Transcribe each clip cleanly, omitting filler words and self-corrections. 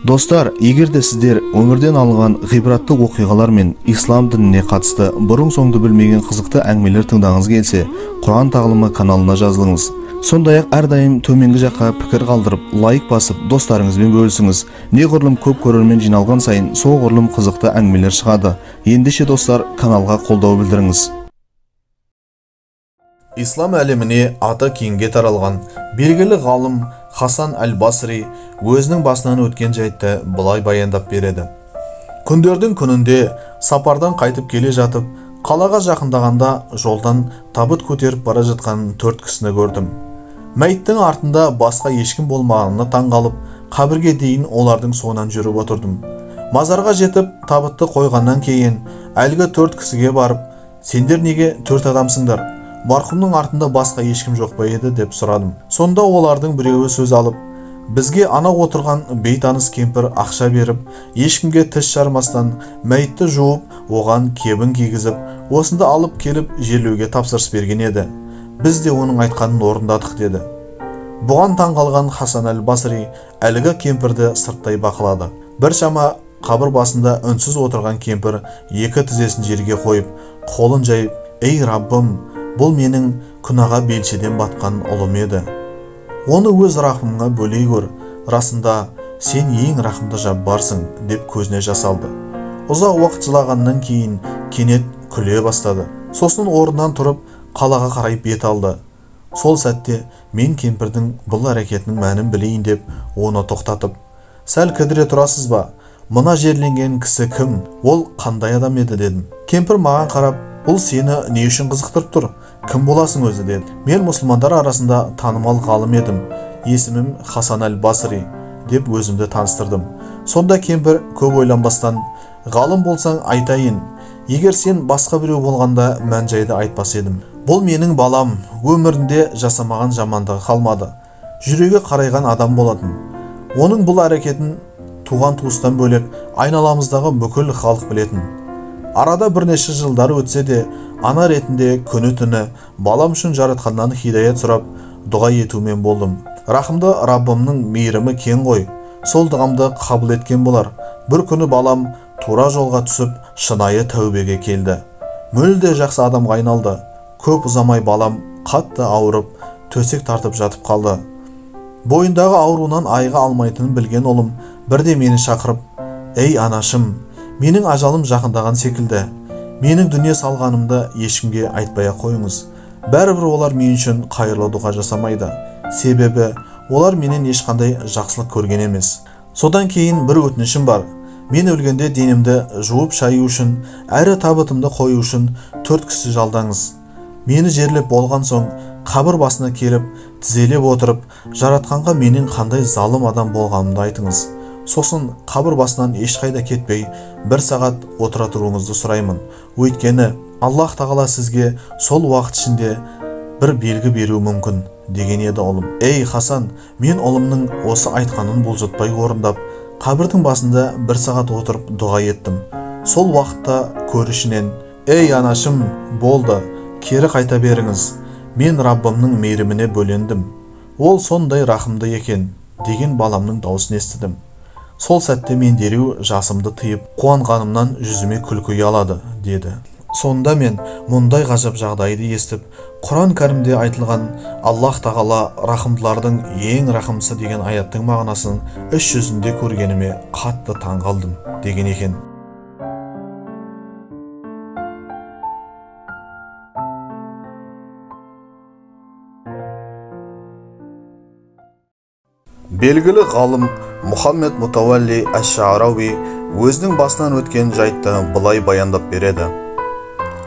Достар, егер де сіздер өмірден алынған ғибратты оқиғалар мен ислам дініне қатысты бұрын-соңды білмеген қызықты әңгімелер тыңдағыңыз келсе, Құран тағылымы каналына жазылыңыз. Сондай-ақ әрдайым төменгі жаққа пікір қалдырып, лайк басып, достарыңызбен бөлісіңіз. Неғұрлым көп көрермен жиналған сайын, соғұрлым қызықты әңгімелер шығады. Ендеше достар, каналға қолдау білдіріңіз. Ислам әлеміне аты кеңге таралған белгілі ғалым Хасан әл-Басри өзінің басынан өткен жайтты былай баяндап береді. Күндердің күнінде сапардан қайтып келе жатып, қалаға жақындағанда жолдан табыт көтеріп бара жатқан 4 кісіні көрдім. Мәйіттің артында басқа ешкім болмағанына таңғалып, қабірге дейін олардың соңынан жүріп отырдым. Мазарға жетіп, табытты қойғаннан кейін әлгі 4 кісіге барып, сендер неге 4 адамсыңдар? Марқұмның артында басқа ешкім жоқ па еді деп сұрадым. Сонда олардың біреуі сөз алып, бізге ана отырған бейтаныс кемпір ақша беріп, ешкімге тіс жармастан мәйітті жуып, оған кебін кигізіп, осында алып келіп жерлеуге тапсырыс берген еді. Біз де оның айтқанын орындадық деді. Бұған таңғалған Хасан әл-Басри әлгі кемпірді сырттай бақылады. Біршама қабір басында үнсіз отырған кемпір екі тізесін жерге қойып, қолын жайып, «Ей Раббым, бұл менің күнәға белшеден батқан ұлым еді. Оны өз рахымыңа бөлей көр. Расында сен ең рахымды жаббарсың» деп көзіне жас алды. Ұзақ уақыт жылағаннан кейін кенет күле бастады. Сосын орнынан тұрып қалаға қарай бет алды. Сол сәтте мен кемпірдің бұл әрекетінің мәнін білейін деп оны тоқтатып, «Сәл кідіре тұрасыз ба? Мына жерленген кісі кім? Ол қандай адам еді?» дедім. Кемпір маған қарап, «Бұл сені не үшін қызықтырып тұр? Кім боласың өзі?» деді. «Мен мұсылмандар арасында танымал ғалым едім. Есімім Хасан әл-Басри» деп өзімді таныстырдым. Сонда кемпір көп ойланбастан, «Ғалым болсаң айтайын. Егер сен басқа біреу болғанда мән-жайды айтпас едім. Бұл менің балам, өмірінде жасамаған жамандығы қалмады. Жүрегі қарайған адам болатын. Оның бұл әрекетін туған туыстан бөлек айналамыздағы бүкіл халық білетін. Арада бірнеше жылдар өтсе де, ана ретінде күні-түні балам үшін жаратқаннан хидаят сұрап, дұға етумен болдым. Рахымды Раббымның мейірімі кең ғой, сол дұғамды қабыл еткен болар. Бір күні балам тура жолға түсіп, шынайы тәубеге келді. Мүлде жақсы адамға айналды. Көп ұзамай балам қатты ауырып, төсек тартып жатып қалды. Бойындағы ауруынан айыға алмайтынын білген ұлым бірде мені шақырып, «Ей анашым, менің ажалым жақындаған секілді. Менің дүние салғанымды ешкімге айтпай-ақ қойыңыз. Бәрібір олар мен үшін қайырлы дұға жасамайды. Себебі олар менен ешқандай жақсылық көрген емес. Содан кейін бір өтінішім бар. Мен өлгенде денімді жуып шаю үшін, әрі табытымды қою үшін 4 кісі жалдаңыз. Мені жерлеп болған соң, қабір басына келіп, тізелеп отырып, жаратқанға менің қандай залым адам болғанымды айтыңыз. Сосын қабір басынан ешқайда кетпей, 1 сағат отыра тұруыңызды сұраймын. Өйткені Аллах тағала сізге сол уақыт ішінде бір белгі беруі мүмкін» деген еді ұлым. «Ей Хасан, мен ұлымның осы айтқанын бұлжытпай орындап, қабірдің басында 1 сағат отырып дұға еттім. Сол уақытта көрішінен, «Ей анашым, болды, кері қайта беріңіз. Мен Раббымның мейіріміне бөлендім. Ол сондай рахымды екен» деген баламның даусын естідім. Сол сәтте мен дереу жасымды тыйып, қуанғанымнан жүзіме күлкі ұялады деді. Сонда мен мұндай ғажап жағдайды естіп, Құран кәрімде айтылған Аллах тағала рахымдылардың ең рахымсыз деген аяттың мағынасын іс жүзінде көргеніме қатты таңғалдым деген екен. Белгілі ғалым Мұхаммед Мутауалли әш-Ша'рауи өзінің басынан өткен жайтты былай баяндап береді.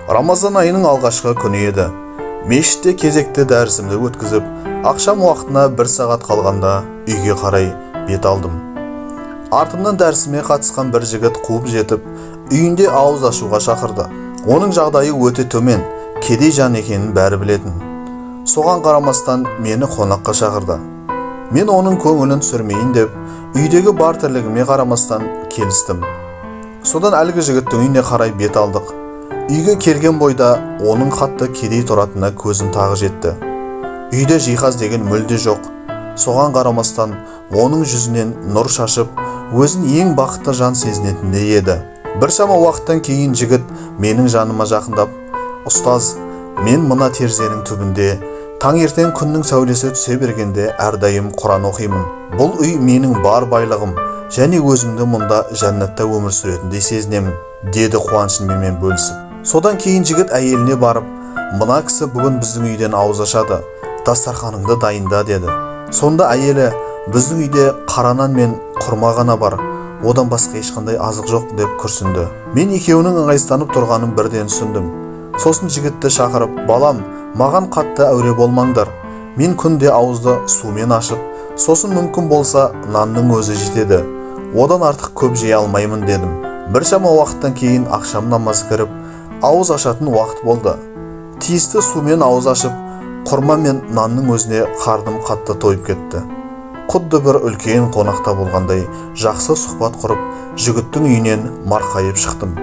Рамазан айының алғашқы күні еді. Мешітте кезекті дәрісімді өткізіп, ақшам уақытына 1 сағат қалғанда үйге қарай бет алдым. Артымнан дәрісіме қатысқан бір жігіт қуып жетіп, үйінде ауыз ашуға шақырды. Оның жағдайы өте төмен, кедей жан екенін бәрі білетін. Соған қарамастан мені қонаққа шақырды. Мен оның көңілін түсірмейін деп, үйдегі бар тірлігіме қарамастан келістім. Содан әлгі жігіттің үйіне қарай бет алдық. Үйге келген бойда оның қатты кедей тұратынына көзім тағы жетті. Үйде жиһаз деген мүлде жоқ. Соған қарамастан оның жүзінен нұр шашып, өзін ең бақытты жан сезінетіндей еді. Біршама уақыттан кейін жігіт менің жаныма жақындап, «Ұстаз, мен мына терезенің түбінде таңертең күннің сәулесі түсе бергенде әрдайым Құран оқимын. Бұл үй менің бар байлығым, және өзімді мұнда жәннатта өмір сүретіндей сезінемін», деді қуанышымен бөлісіп. Содан кейін жігіт әйеліне барып, «Мына кісі бүгін біздің үйден ауыз ашады, дастарханыңды дайында», деді. Сонда әйелі, «Біздің үйде қара нан мен құрма ғана бар, одан басқа ешқандай азық жоқ», деп күрсінді. Мен екеуінің ыңғайсызданып тұрғанын бірден түсіндім. Сосын жігітті шақырып, «Балам, маған қатты әуре болмаңдар. Мен күнде ауызды сумен ашып, сосын мүмкін болса нанның өзі жетеді. Одан артық көп жей алмаймын», дедім. Біршама уақыттан кейін ақшам намазы кіріп, ауыз ашатын уақыт болды. Тиісті сумен ауыз ашып, құрма мен нанның өзіне қарным қатты тойып кетті. Құдды бір үлкен қонақта болғандай жақсы сұхбат құрып, жігіттің үйінен марқайып шықтым.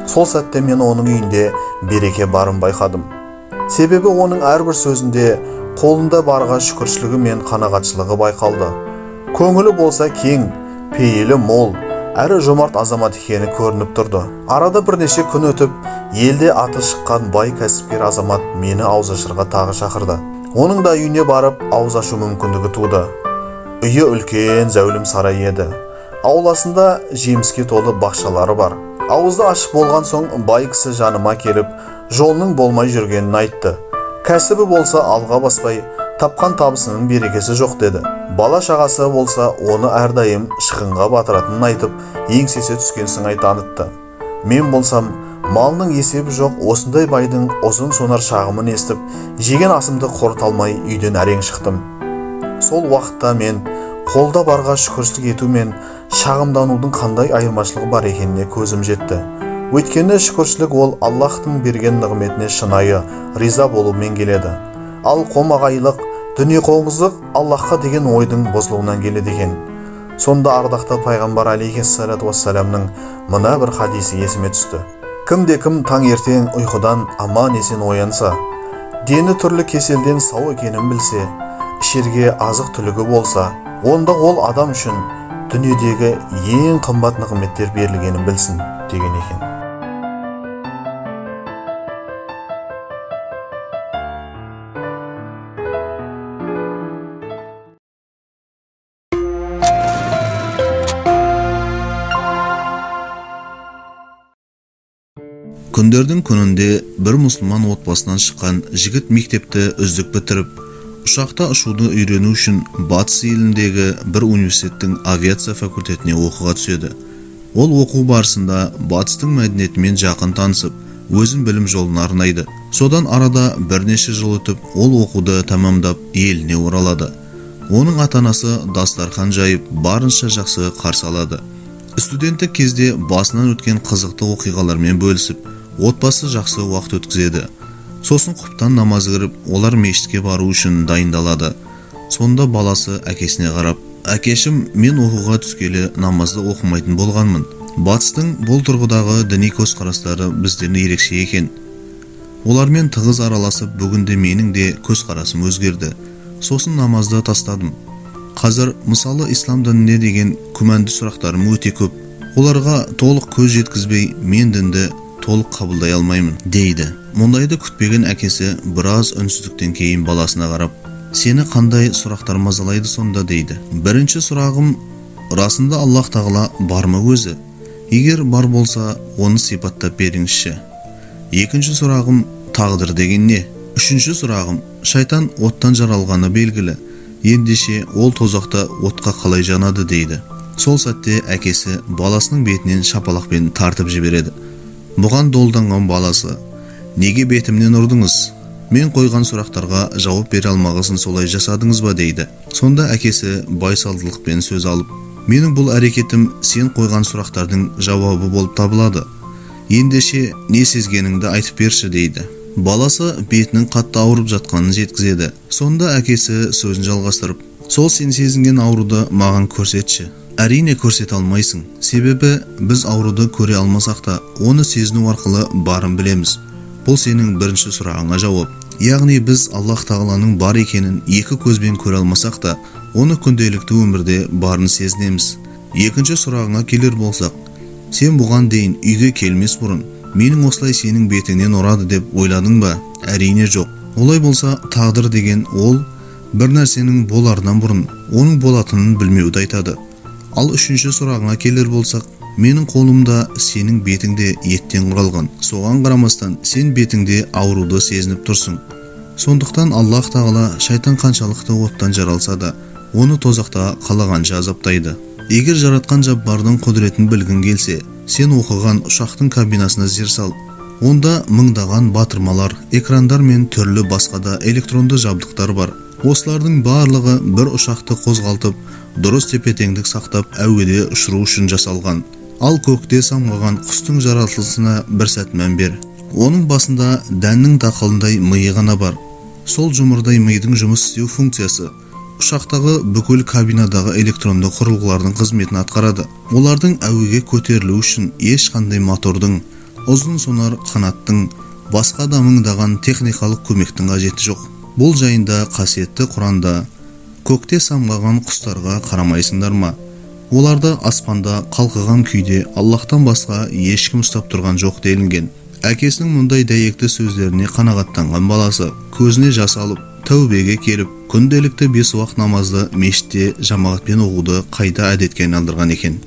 Сол сәтте мен оның үйінде береке барын байқадым. Себебі оның әрбір сөзінде қолында барға шүкіршілігі мен қанағатшылығы байқалды. Көңілі болса кең, пейілі мол, әрі жомарт азамат екені көрініп тұрды. Арада бірнеше күн өтіп, елде аты шыққан бай кәсіпкер азамат мені ауыз ашырға тағы шақырды. Оның да үйіне барып ауыз ашу мүмкіндігі туды. Үйі үлкен зәулім сарай еді. Ауласында жеміске толы бақшалары бар. Ауызды ашып болған соң бай кісі жаныма келіп, жолының болмай жүргенін айтты. Кәсібі болса алға баспай, тапқан табысының берекесі жоқ, деді. Бала шағасы болса оны әрдайым шығынға батыратынын айтып, еңсесі түскен сыңай танытты. Мен болсам, малының есебі жоқ осындай байдың ұзын сонар шағымын естіп, жеген асымды қорыта алмай үйден әрең шықтым. Сол уақытта мен қолда барға шүкіршілік ету мен шағымданудың қандай айырмашылығы бар екеніне көзім жетті. Өйткені шүкіршілік ол Аллахтың берген нығметіне шынайы риза болумен келеді. Ал қомағайлық, дүниеқоңыздық Аллахқа деген ойдың бұзылуынан келеді екен. Сонда ардақты пайғамбар алейхиссалату вассаламның мына бір хадисі есіме түсті. Кімде-кім таңертең ұйқыдан аман есен оянса, дені түрлі кеселден сау екенін білсе, ішерге азық түлігі болса, онда ол адам үшін дүниедегі ең қымбат нығметтер берілгенін білсін, деген екен. Күндердің күнінде бір мұсылман отбасынан шыққан жігіт мектепті үздік бітіріп, ұшақта ұшуды үйрену үшін батыс еліндегі бір университеттің авиация факультетіне оқуға түседі. Ол оқу барысында батыстың мәдениетімен жақын танысып, өзін білім жолына арнайды. Содан арада бірнеше жыл өтіп, ол оқуды тамамдап еліне оралады. Оның ата-анасы дастархан жайып, барынша жақсы қарсы алады. Студенттік кезде басынан өткен қызықты оқиғалармен бөлісіп, отбасы жақсы уақыт өткізеді. Сосын құптан намазы кіріп, олар мешітке бару үшін дайындалады. Сонда баласы әкесіне қарап, «Әкешім, мен оқуға түскелі намазды оқымайтын болғанмын. Батыстың бұл тұрғыдағы діни көзқарастары бізден ерекше екен. Олармен тығыз араласып, бүгінде менің де көзқарасым өзгерді. Сосын намазды тастадым. Қазір мысалы ислам дініне деген күмәнді сұрақтарым өте көп. Оларға толық көз жеткізбей, мен дінді толық қабылдай алмаймын», дейді. Мұндайды күтпеген әкесі біраз үнсіздіктен кейін баласына қарап, «Сені қандай сұрақтар мазалайды сонда?» дейді. «Бірінші сұрағым, расында Аллах тағала бар ма өзі? Егер бар болса, оны сипаттап беріңізші. Екінші сұрағым, тағдыр деген не? Үшінші сұрағым, шайтан оттан жаралғаны белгілі. Ендеше ол тозақта отқа қалай жанады?» дейді. Сол сәтте әкесі баласының бетінен шапалақпен тартып жібереді. Бұған долданған баласы, «Неге бетімнен ұрдыңыз? Мен қойған сұрақтарға жауап бере алмағысын солай жасадыңыз ба?» дейді. Сонда әкесі байсалдылықпен сөз алып, «Менің бұл әрекетім сен қойған сұрақтардың жауабы болып табылады. Ендеше не сезгеніңді айтып берші», дейді. Баласы бетінің қатты ауырып жатқанын жеткізеді. Сонда әкесі сөзін жалғастырып, «Сол сен сезінген ауруды маған көрсетші». «Әрине көрсете алмайсың. Себебі біз ауруды көре алмасақ та, оны сезіну арқылы барын білеміз. Бұл сенің бірінші сұрағыңа жауап. Яғни біз Аллах тағаланың бар екенін екі көзбен көре алмасақ та, оны күнделікті өмірде барын сезінеміз. Екінші сұрағыңа келер болсақ, сен бұған дейін үйге келмес бұрын менің осылай сенің бетіңнен ұрады деп ойладың ба? Әрине жоқ. Олай болса, тағдыр деген ол бір нәрсенің боларынан бұрын оның болатынын білмеуді айтады. Ал үшінші сұрағыңа келер болсақ, менің қолымда сенің бетіңде еттен құралған. Соған қарамастан сен бетіңде ауруды сезініп тұрсың. Сондықтан Аллах Тағала шайтан қаншалықты оттан жаралса да, оны тозақта қалағанша азаптайды. Егер жаратқан Жаббардың құдіретін білгің келсе, сен оқыған ұшақтың кабинасына зер сал. Онда мыңдаған батырмалар, экрандар мен түрлі басқа да электронды жабдықтар бар. Осылардың барлығы бір ұшақты қозғалтып, дұрыс тепе-теңдік сақтап әуеде ұшыру үшін жасалған. Ал көкте самғаған құстың жаратылысына бір сәт мән бер. Оның басында дәннің дақылындай миы ғана бар. Сол жұмырдай мидың жұмыс істеу функциясы ұшақтағы бүкіл кабинадағы электронды құрылғылардың қызметін атқарады. Олардың әуеге көтерілу үшін ешқандай мотордың, ұзын сонар қанаттың, басқа да мыңдаған техникалық көмектің қажеті жоқ. Бұл жайында қасиетті Құранда көкте самғаған құстарға қарамайсыңдар ма? Оларды аспанда қалқыған күйде Аллахтан басқа ешкім ұстап тұрған жоқ делінген. Әкесінің мұндай дәйекті сөздеріне қанағаттанған баласы көзіне жас алып, тәубеге келіп, күнделікті 5 уақыт намазды мешітте жамағатпен оқуды қайта әдетке айналдырған екен.